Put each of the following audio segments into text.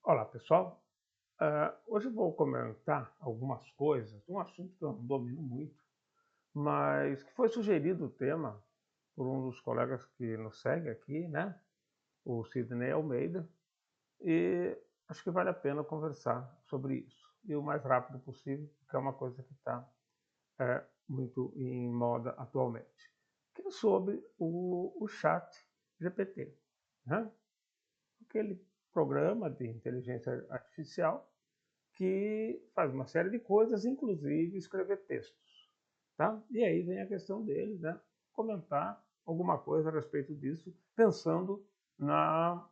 Olá, pessoal. Hoje eu vou comentar algumas coisas de um assunto que eu não domino muito, mas que foi sugerido o tema por um dos colegas que nos segue aqui, né? O Sidney Almeida, e acho que vale a pena conversar sobre isso, e o mais rápido possível, porque é uma coisa que está muito em moda atualmente, que é sobre o chat GPT, né? Aquele programa de inteligência artificial que faz uma série de coisas, inclusive escrever textos, tá? E aí vem a questão dele, né? Comentar alguma coisa a respeito disso, pensando na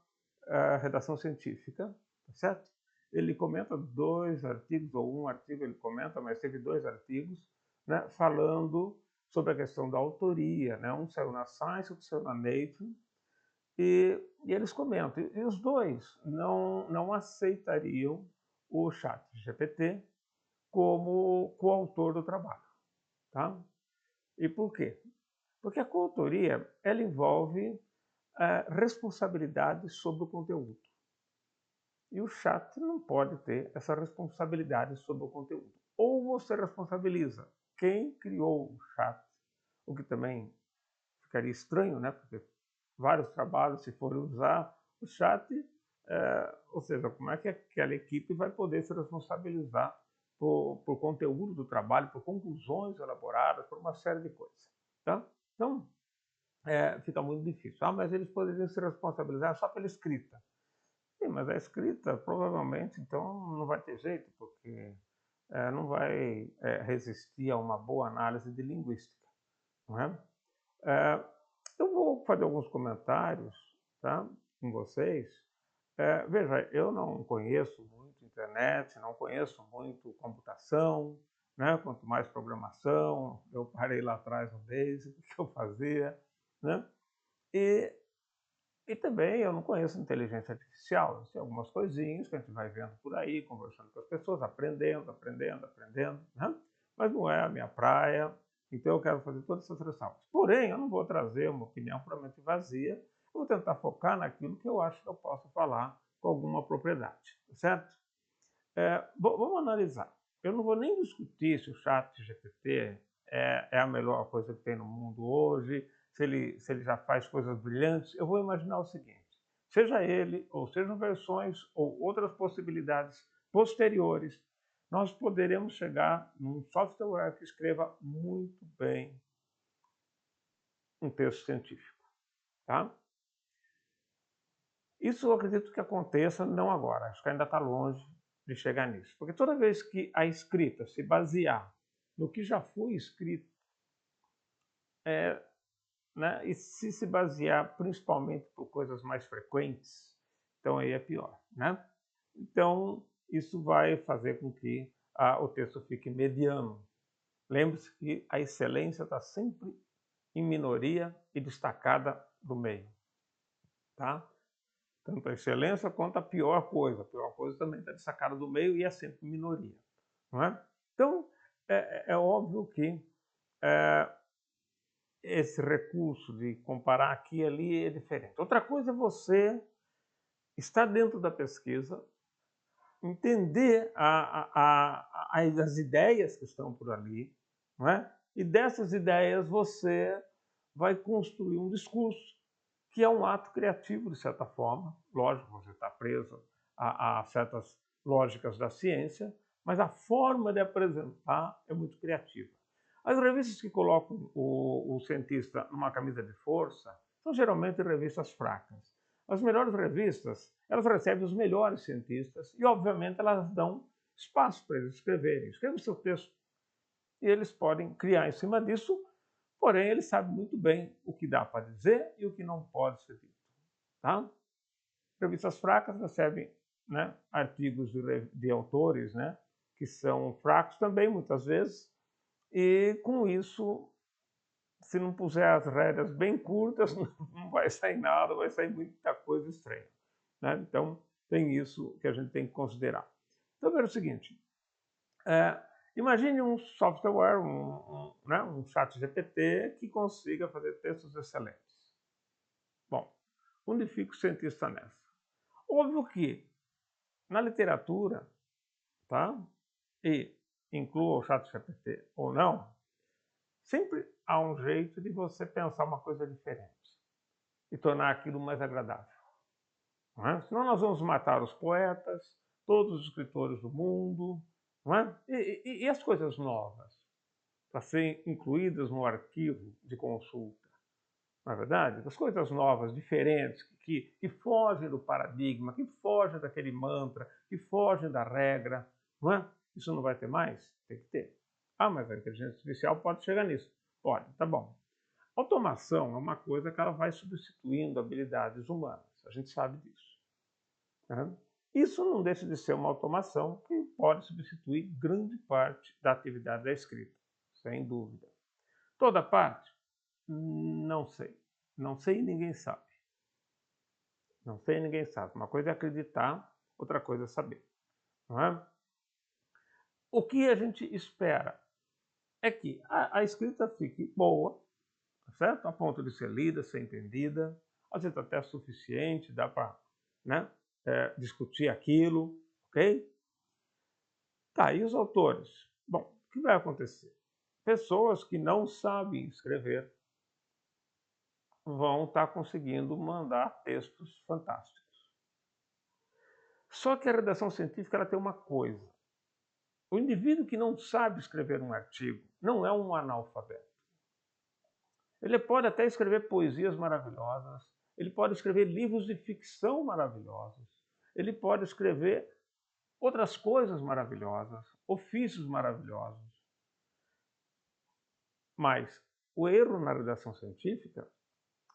redação científica, tá certo? Ele comenta dois artigos, ou um artigo ele comenta, mas teve dois artigos, né, falando sobre a questão da autoria, né? Um saiu na Science, outro saiu na Nature, e eles comentam, e os dois não aceitariam o chat GPT como coautor do trabalho. Tá? E por quê? Porque a coautoria ela envolve responsabilidade sobre o conteúdo. E o chat não pode ter essa responsabilidade sobre o conteúdo. Ou você responsabiliza quem criou o chat, o que também ficaria estranho, né? Porque vários trabalhos, se forem usar o chat, ou seja, como é que aquela equipe vai poder se responsabilizar por conteúdo do trabalho, por conclusões elaboradas, por uma série de coisas. Tá? Então, fica muito difícil. Mas eles poderiam se responsabilizar só pela escrita. Sim, mas a escrita, provavelmente, então, não vai ter jeito, porque não vai resistir a uma boa análise de linguística. Não é? É, eu vou fazer alguns comentários, tá, com vocês. Veja, eu não conheço muito internet, não conheço muito computação, né, quanto mais programação. Eu parei lá atrás no Basic, que eu fazia, né? E, e também eu não conheço inteligência artificial. Eu sei algumas coisinhas que a gente vai vendo por aí, conversando com as pessoas, aprendendo, né? Mas não é a minha praia, então eu quero fazer todas essas ressalvas. Porém, eu não vou trazer uma opinião puramente vazia, eu vou tentar focar naquilo que eu acho que eu posso falar com alguma propriedade, certo? Vamos analisar. Eu não vou nem discutir se o chat GPT é a melhor coisa que tem no mundo hoje, se ele já faz coisas brilhantes. Eu vou imaginar o seguinte: seja ele, ou sejam versões ou outras possibilidades posteriores, nós poderemos chegar num software que escreva muito bem um texto científico. Tá? Isso eu acredito que aconteça não agora, acho que ainda está longe de chegar nisso. Porque toda vez que a escrita se basear no que já foi escrito, né, e se basear principalmente por coisas mais frequentes, então aí é pior. Né? Então, isso vai fazer com que o texto fique mediano. Lembre-se que a excelência está sempre em minoria e destacada do meio. Tá? Tanto a excelência quanto a pior coisa. A pior coisa também está destacada do meio e é sempre minoria. Não é? Então, é óbvio que esse recurso de comparar aqui e ali é diferente. Outra coisa é você estar dentro da pesquisa, entender as ideias que estão por ali, não é? E dessas ideias você vai construir um discurso, que é um ato criativo, de certa forma. Lógico, você está preso a certas lógicas da ciência, mas a forma de apresentar é muito criativa. As revistas que colocam o cientista numa camisa de força são geralmente revistas fracas. As melhores revistas, elas recebem os melhores cientistas e, obviamente, elas dão espaço para eles escreverem. Escreva o seu texto. E eles podem criar em cima disso, porém, eles sabem muito bem o que dá para dizer e o que não pode ser dito. Tá? Revistas fracas recebem, né, artigos de autores, né, que são fracos também, muitas vezes, e com isso, se não puser as rédeas bem curtas, não vai sair nada, vai sair muita coisa estranha. Né? Então, tem isso que a gente tem que considerar. Então, veja o seguinte, imagine um software, né, um chat GPT que consiga fazer textos excelentes. Bom, onde fica o cientista nessa? Óbvio que na literatura, tá? E inclua o ChatGPT ou não, sempre há um jeito de você pensar uma coisa diferente e tornar aquilo mais agradável. Não é? Senão nós vamos matar os poetas, todos os escritores do mundo, não é? E as coisas novas, para serem incluídas no arquivo de consulta. Na verdade, as coisas novas, diferentes, que fogem do paradigma, que fogem daquele mantra, que fogem da regra, não é? Isso não vai ter mais? Tem que ter. Ah, mas a inteligência artificial pode chegar nisso. Pode, tá bom. Automação é uma coisa que ela vai substituindo habilidades humanas. A gente sabe disso. Né? Isso não deixa de ser uma automação que pode substituir grande parte da atividade da escrita, sem dúvida. Toda parte? Não sei. Não sei e ninguém sabe. Não sei e ninguém sabe. Uma coisa é acreditar, outra coisa é saber. Não é? O que a gente espera é que a escrita fique boa, certo? A ponto de ser lida, ser entendida, às vezes até suficiente, dá para, né, discutir aquilo, ok? Tá, e os autores? Bom, o que vai acontecer? Pessoas que não sabem escrever vão estar conseguindo mandar textos fantásticos. Só que a redação científica ela tem uma coisa. O indivíduo que não sabe escrever um artigo não é um analfabeto. Ele pode até escrever poesias maravilhosas, ele pode escrever livros de ficção maravilhosos, ele pode escrever outras coisas maravilhosas, ofícios maravilhosos. Mas o erro na redação científica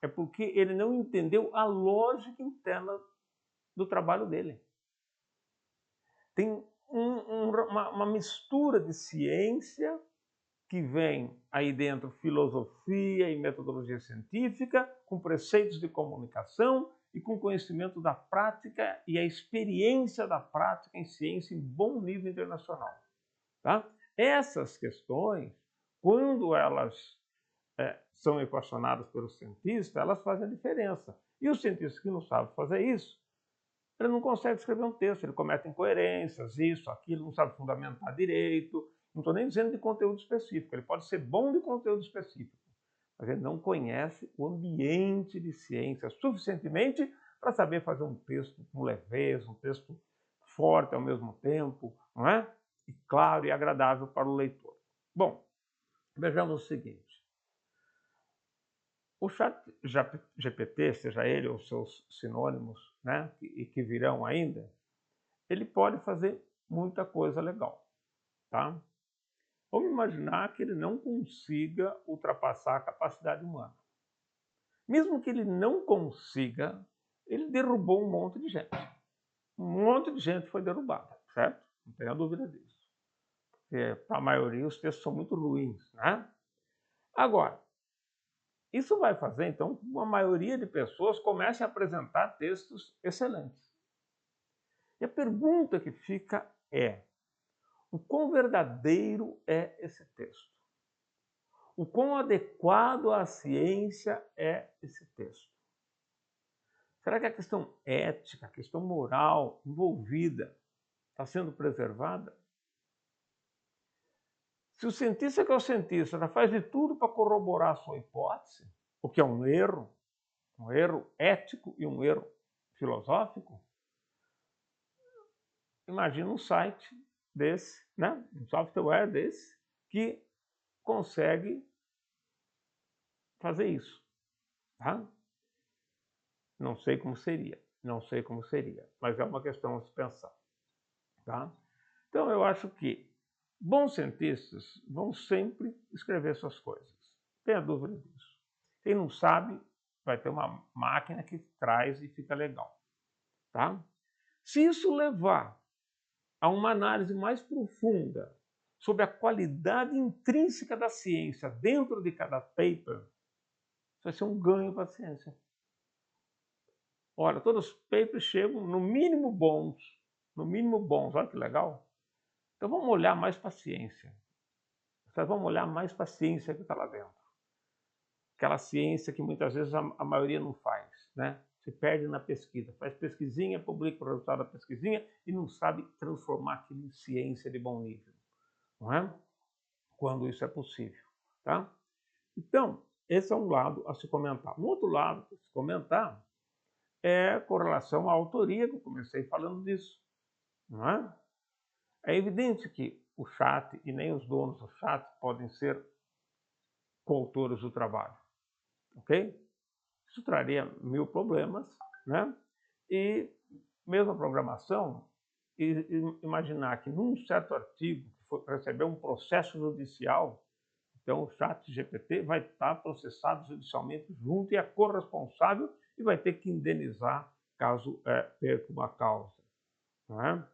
é porque ele não entendeu a lógica interna do trabalho dele. Tem uma mistura de ciência que vem aí dentro filosofia e metodologia científica, com preceitos de comunicação e com conhecimento da prática e a experiência da prática em ciência em bom nível internacional. Tá? Essas questões, quando elas são equacionadas pelo cientista, elas fazem a diferença. E o cientista que não sabe fazer isso, ele não consegue escrever um texto, ele comete incoerências, isso, aquilo, não sabe fundamentar direito. Não estou nem dizendo de conteúdo específico, ele pode ser bom de conteúdo específico, mas ele não conhece o ambiente de ciência suficientemente para saber fazer um texto com leveza, um texto forte ao mesmo tempo, não é? E claro e agradável para o leitor. Bom, vejamos o seguinte. O ChatGPT, seja ele ou seus sinônimos, né, e que virão ainda, ele pode fazer muita coisa legal, tá? Vamos imaginar que ele não consiga ultrapassar a capacidade humana. Mesmo que ele não consiga, ele derrubou um monte de gente. Um monte de gente foi derrubada, certo? Não tenha dúvida disso. Porque, para a maioria, os textos são muito ruins, né? Agora, isso vai fazer, então, que uma maioria de pessoas comece a apresentar textos excelentes. E a pergunta que fica é: o quão verdadeiro é esse texto? O quão adequado à ciência é esse texto? Será que a questão ética, a questão moral envolvida está sendo preservada? Se o cientista que é o cientista já faz de tudo para corroborar a sua hipótese, o que é um erro ético e um erro filosófico, imagina um site desse, né? Um software desse, que consegue fazer isso. Tá? Não sei como seria, mas é uma questão a se pensar. Tá? Então eu acho que bons cientistas vão sempre escrever suas coisas. Não tenha dúvida disso. Quem não sabe, vai ter uma máquina que traz e fica legal. Tá? Se isso levar a uma análise mais profunda sobre a qualidade intrínseca da ciência dentro de cada paper, isso vai ser um ganho para a ciência. Olha, todos os papers chegam no mínimo bons, olha que legal. Então vamos olhar mais para a ciência. Vamos olhar mais para a ciência que está lá dentro. Aquela ciência que muitas vezes a maioria não faz, né? se perde na pesquisa, faz pesquisinha, publica o resultado da pesquisinha e não sabe transformar aquilo em ciência de bom nível, não é? Quando isso é possível, tá? Então, esse é um lado a se comentar. Um outro lado a se comentar é com relação à autoria, que eu comecei falando disso, não é? É evidente que o chat e nem os donos do chat podem ser coautores do trabalho, ok? Isso traria 1000 problemas, né? E mesmo a programação, imaginar que num certo artigo que recebeu um processo judicial, então o chat GPT vai estar processado judicialmente junto e é corresponsável e vai ter que indenizar caso perca uma causa, não é?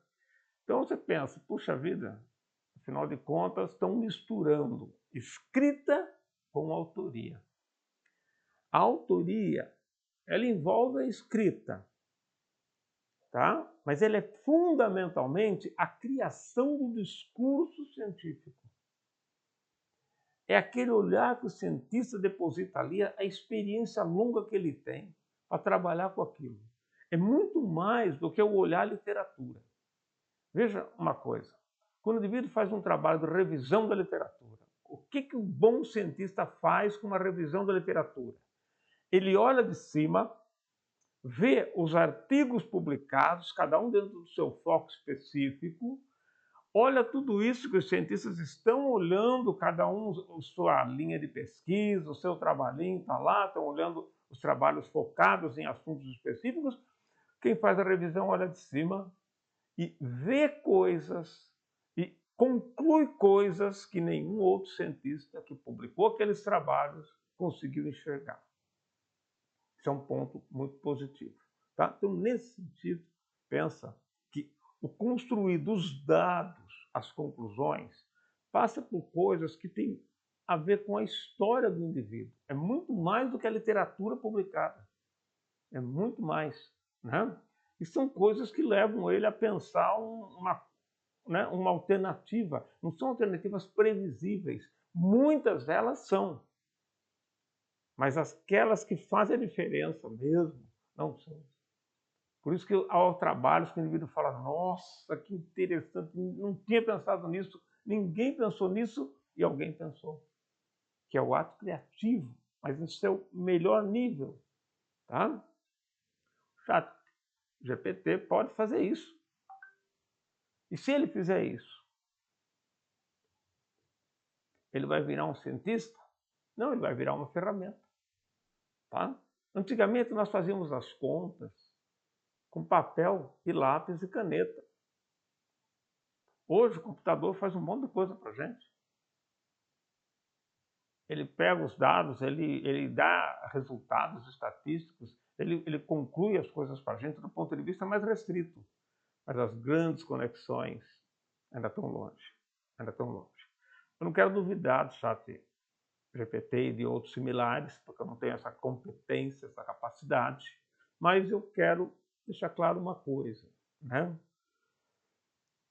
Então você pensa, puxa vida, afinal de contas estão misturando escrita com autoria. A autoria, ela envolve a escrita, tá? Mas ela é fundamentalmente a criação do discurso científico. É aquele olhar que o cientista deposita ali, a experiência longa que ele tem para trabalhar com aquilo. É muito mais do que o olhar à literatura. Veja uma coisa, quando o indivíduo faz um trabalho de revisão da literatura, o que o bom cientista faz com uma revisão da literatura? Ele olha de cima, vê os artigos publicados, cada um dentro do seu foco específico, olha tudo isso que os cientistas estão olhando, cada um a sua linha de pesquisa, o seu trabalhinho está lá, estão olhando os trabalhos focados em assuntos específicos. Quem faz a revisão olha de cima e vê coisas e conclui coisas que nenhum outro cientista que publicou aqueles trabalhos conseguiu enxergar. Isso é um ponto muito positivo, tá? Então, nesse sentido, pensa que o construir dos dados as conclusões passa por coisas que têm a ver com a história do indivíduo. É muito mais do que a literatura publicada. É muito mais, né? E são coisas que levam ele a pensar uma alternativa. Não são alternativas previsíveis. Muitas delas são. Mas aquelas que fazem a diferença mesmo, não são. Por isso que há trabalhos que o indivíduo fala, nossa, que interessante, não tinha pensado nisso, ninguém pensou nisso e alguém pensou. Que é o ato criativo, mas no seu melhor nível. Tá? O chat GPT pode fazer isso. E se ele fizer isso, ele vai virar um cientista? Não, ele vai virar uma ferramenta. Tá? Antigamente nós fazíamos as contas com papel e lápis e caneta. Hoje o computador faz um monte de coisa para a gente. Ele pega os dados, ele dá resultados estatísticos, ele conclui as coisas para a gente do ponto de vista mais restrito. Mas as grandes conexões ainda estão longe. Ainda estão longe. Eu não quero duvidar do chat GPT e de outros similares, porque eu não tenho essa competência, essa capacidade, mas eu quero deixar claro uma coisa, né?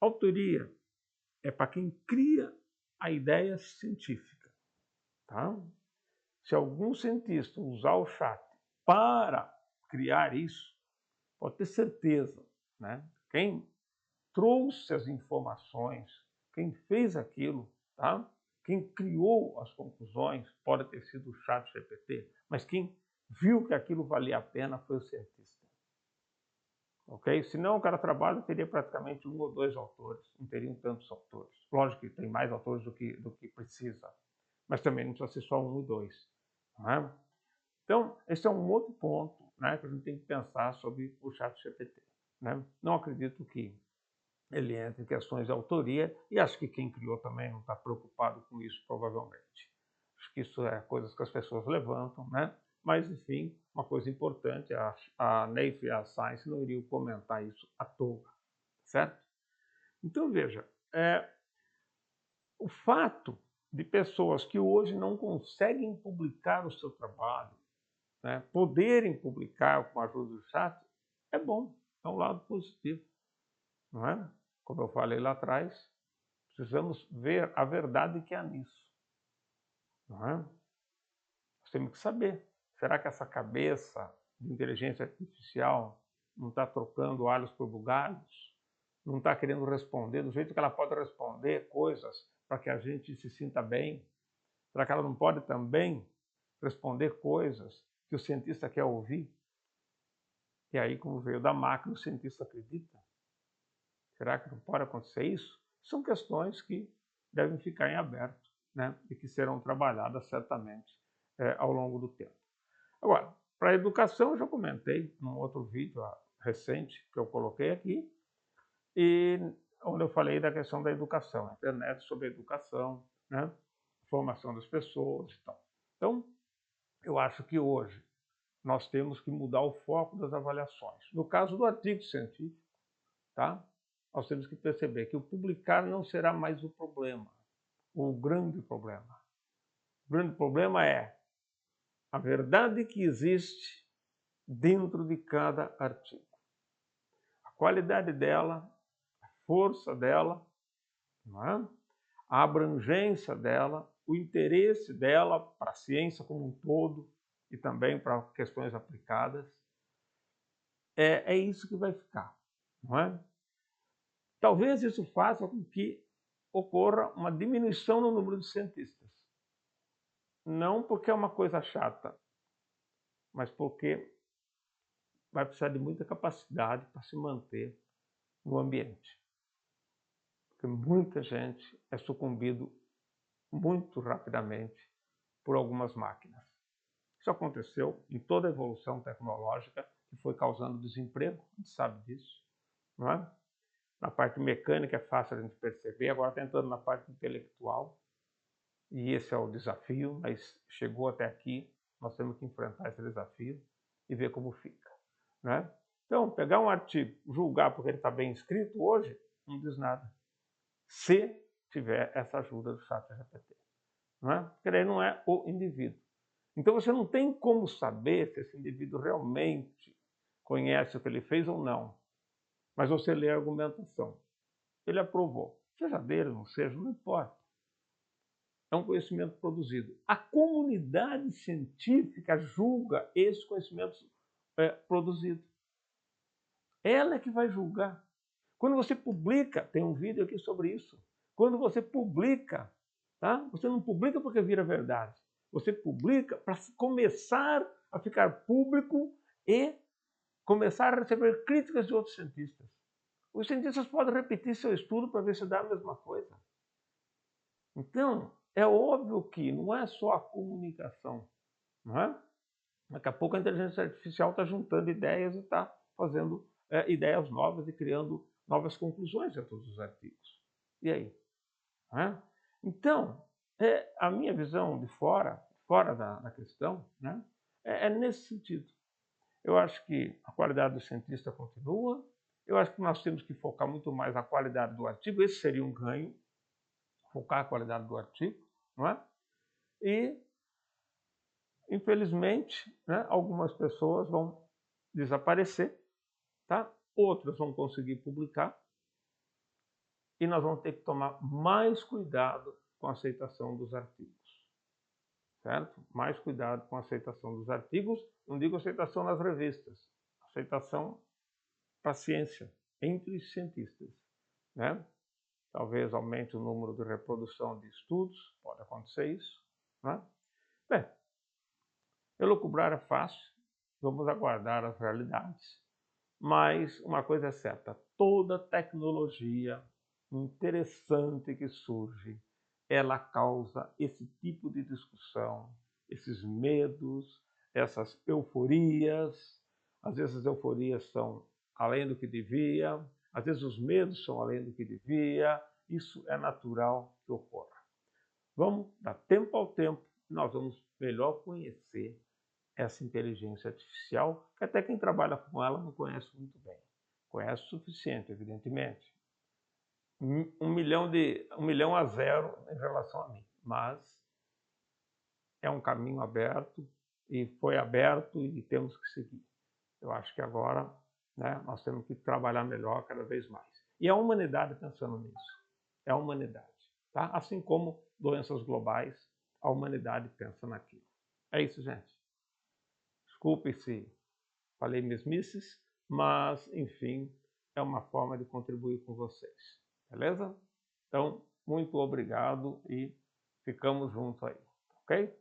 Autoria é para quem cria a ideia científica, tá? Se algum cientista usar o chat para criar isso, pode ter certeza, né? Quem trouxe as informações, quem fez aquilo, tá? Quem criou as conclusões pode ter sido o chat GPT, mas quem viu que aquilo valia a pena foi o cientista. Ok? Senão o cara trabalha teria praticamente 1 ou 2 autores, não teriam tantos autores. Lógico que tem mais autores do que precisa, mas também não precisa ser só 1 ou 2. Não é? Então, esse é um outro ponto, né, que a gente tem que pensar sobre o chat GPT. Né? Não acredito que ele entre em questões de autoria e acho que quem criou também não está preocupado com isso, provavelmente. Acho que isso é coisas que as pessoas levantam, né? Mas, enfim, uma coisa importante, a Nature e a Science não iriam comentar isso à toa, certo? Então, veja, o fato de pessoas que hoje não conseguem publicar o seu trabalho, né, poderem publicar com a ajuda do chat, é bom, é um lado positivo, não é? Como eu falei lá atrás, precisamos ver a verdade que há nisso, não é? Nós temos que saber, será que essa cabeça de inteligência artificial não está trocando alhos por bugalhos, não está querendo responder do jeito que ela pode responder coisas para que a gente se sinta bem? Será que ela não pode também responder coisas que o cientista quer ouvir? E aí, como veio da máquina, o cientista acredita? Será que não pode acontecer isso? São questões que devem ficar em aberto, né? E que serão trabalhadas certamente ao longo do tempo. Agora, para a educação, eu já comentei num outro vídeo recente que eu coloquei aqui, e onde eu falei da questão da educação, a internet sobre a educação, né? Formação das pessoas e tal. Então, eu acho que hoje nós temos que mudar o foco das avaliações. No caso do artigo científico, tá? Nós temos que perceber que o publicar não será mais o problema, o grande problema. O grande problema é a verdade que existe dentro de cada artigo. A qualidade dela, a força dela, não é? A abrangência dela, o interesse dela para a ciência como um todo e também para questões aplicadas. É isso que vai ficar, não é? Talvez isso faça com que ocorra uma diminuição no número de cientistas. Não porque é uma coisa chata, mas porque vai precisar de muita capacidade para se manter no ambiente. Porque muita gente é sucumbido muito rapidamente por algumas máquinas. Isso aconteceu em toda a evolução tecnológica que foi causando desemprego, a gente sabe disso, não é? Na parte mecânica é fácil a gente perceber, agora está entrando na parte intelectual, e esse é o desafio, mas chegou até aqui, nós temos que enfrentar esse desafio e ver como fica, né? Então, pegar um artigo, julgar porque ele está bem escrito hoje, não diz nada, se tiver essa ajuda do ChatGPT, não é? Porque ele não é o indivíduo. Então você não tem como saber se esse indivíduo realmente conhece o que ele fez ou não, mas você lê a argumentação. Ele aprovou, seja dele, não seja, não importa. É um conhecimento produzido. A comunidade científica julga esse conhecimento produzido. Ela é que vai julgar. Quando você publica, tem um vídeo aqui sobre isso. Quando você publica, tá? Você não publica porque vira verdade. Você publica para começar a ficar público e começar a receber críticas de outros cientistas. Os cientistas podem repetir seu estudo para ver se dá a mesma coisa. Então, é óbvio que não é só a comunicação, não é? Daqui a pouco a inteligência artificial está juntando ideias e está fazendo ideias novas e criando novas conclusões dentro dos artigos. E aí? Não é? Então, a minha visão de fora da questão, né, é nesse sentido. Eu acho que a qualidade do cientista continua, eu acho que nós temos que focar muito mais na qualidade do artigo, esse seria um ganho, focar a qualidade do artigo, não é? E, infelizmente, né, algumas pessoas vão desaparecer, tá? Outras vão conseguir publicar, e nós vamos ter que tomar mais cuidado com a aceitação dos artigos, certo? Mais cuidado com a aceitação dos artigos, não digo aceitação nas revistas, aceitação para a ciência, entre os cientistas, né? Talvez aumente o número de reprodução de estudos, pode acontecer isso, né? Bem, elucubrar é fácil, vamos aguardar as realidades, mas uma coisa é certa, toda tecnologia interessante que surge, ela causa esse tipo de discussão, esses medos, essas euforias. Às vezes as euforias são além do que devia, às vezes os medos são além do que devia. Isso é natural que ocorra. Vamos dar tempo ao tempo, nós vamos melhor conhecer essa inteligência artificial, que até quem trabalha com ela não conhece muito bem. Conhece o suficiente, evidentemente. 1 milhão a 0 em relação a mim, mas é um caminho aberto e foi aberto e temos que seguir. Eu acho que agora, né, nós temos que trabalhar melhor cada vez mais. E a humanidade pensando nisso. É a humanidade. Tá? Assim como doenças globais, a humanidade pensa naquilo. É isso, gente. Desculpe se falei mesmices, mas enfim, é uma forma de contribuir com vocês, beleza? Então, muito obrigado e ficamos juntos aí, ok?